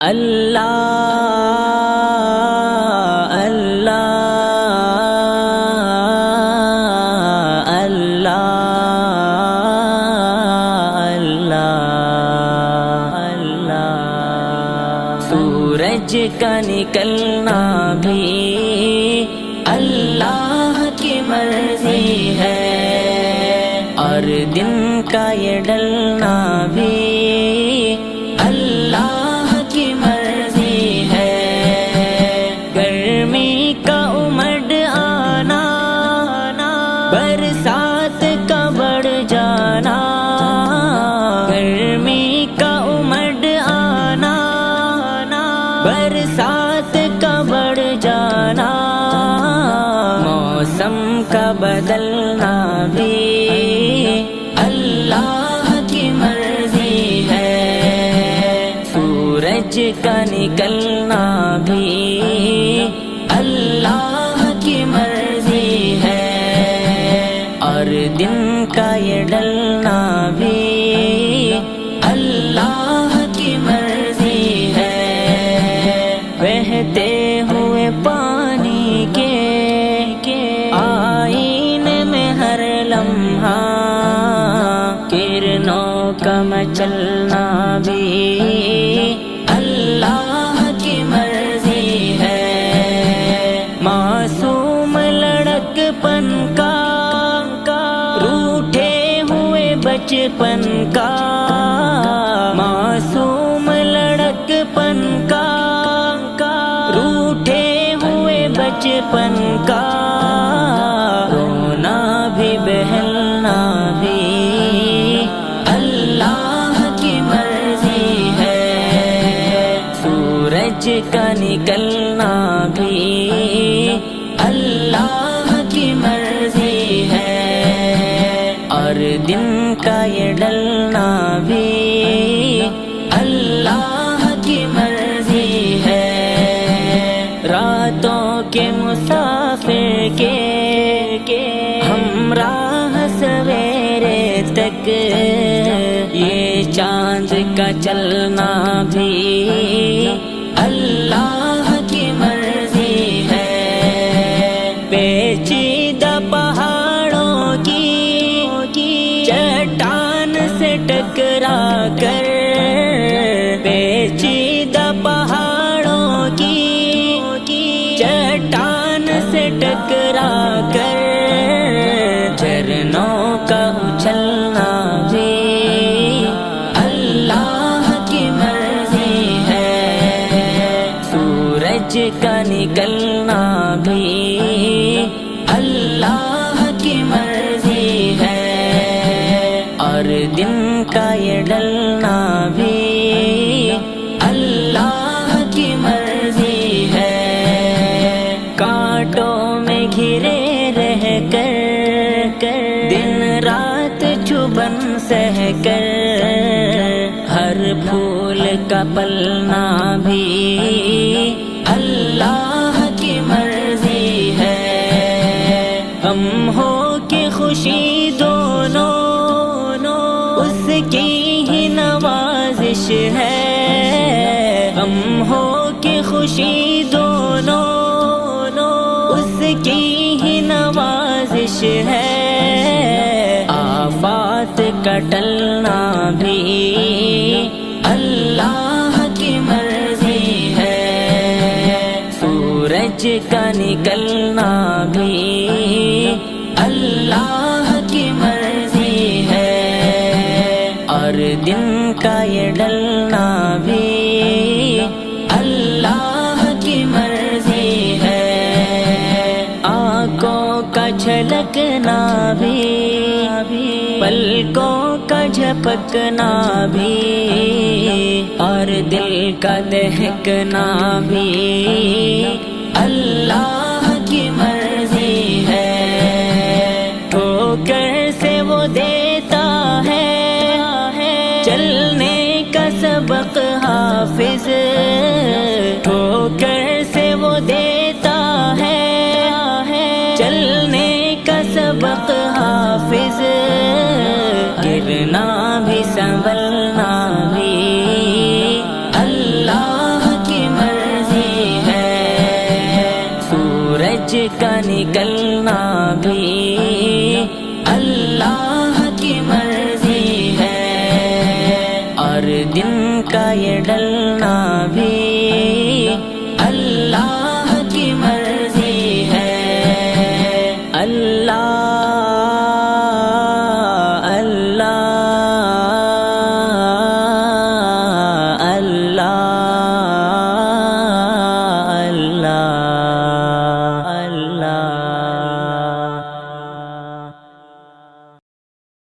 اللہ اللہ اللہ اللہ اللہ سورج کا نکلنا بھی اللہ کی مرضی ہے اور دن کا یہ ڈلنا بھی اللہ کی مرضی ہے گرمی کا امڈ آنا برسات کا بڑھ جانا گرمی کا امڈ آنا برسات کا بڑھ جانا موسم کا بدلنا بھی اللہ کی مرضی ہے سورج کا نکلنا بھی اللہ کی مرضی ہے اور دن کا یہ ڈلنا بھی اللہ کی مرضی ہے بہتے ہوئے پانی کے آئینے میں ہر لمحہ کرنوں کا مچلنا بھی اللہ کی مرضی ہے معصوم لڑکپن کا روٹھے ہوئے بچپن کا معصوم لڑکپن کا روٹھے ہوئے بچپن کا رونا بھی بہلنا بھی اللہ کی مرضی ہے سورج کا نکلنا بھی اللہ کی مرضی ہے اور دن کا یہ ڈلنا بھی اللہ کی مرضی ہے راتوں کے مسافر کے ہمراہ سویرے تک یہ چاند کا چلنا بھی اللہ کی مرضی ہے پیچیدہ پہاڑوں کی چٹان سے ٹکرا کر پیچیدہ پہاڑوں کی چٹان سے ٹکرا کر جھرنوں کا اچھلنا بھی اللہ کی مرضی ہے سورج کا نکلنا بھی اللہ کی مرضی ہے اور دن کا یہ ڈلنا بھی اللہ کی مرضی ہے کانٹوں میں گھرے رہ کر دن رات چبن سہ کر ہر پھول کا پلنا بھی اللہ کی مرضی ہے غم ہو کہ خوشی دونوں اس کی ہی نوازش ہے غم ہو کہ خوشی دونوں اس کی ہی نوازش ہے آفات کا ٹلنا بھی اللہ کی مرضی ہے سورج کا نکلنا بھی اللہ کی مرضی ہے اور دن کا یہ ڈلنا بھی اللہ کی مرضی ہے آنکھوں کا جھلکنا بھی پلکوں کا جھپکنا بھی اور دل کا دہکنا بھی اللہ کی مرضی ہے ٹھوکر سے وہ دیتا ہے چلنے کا سبق حافظ ٹھوکر سے وہ دیتا ہے چلنے کا سبق حافظ گرنا بھی سنبھلنا بھی اللہ کل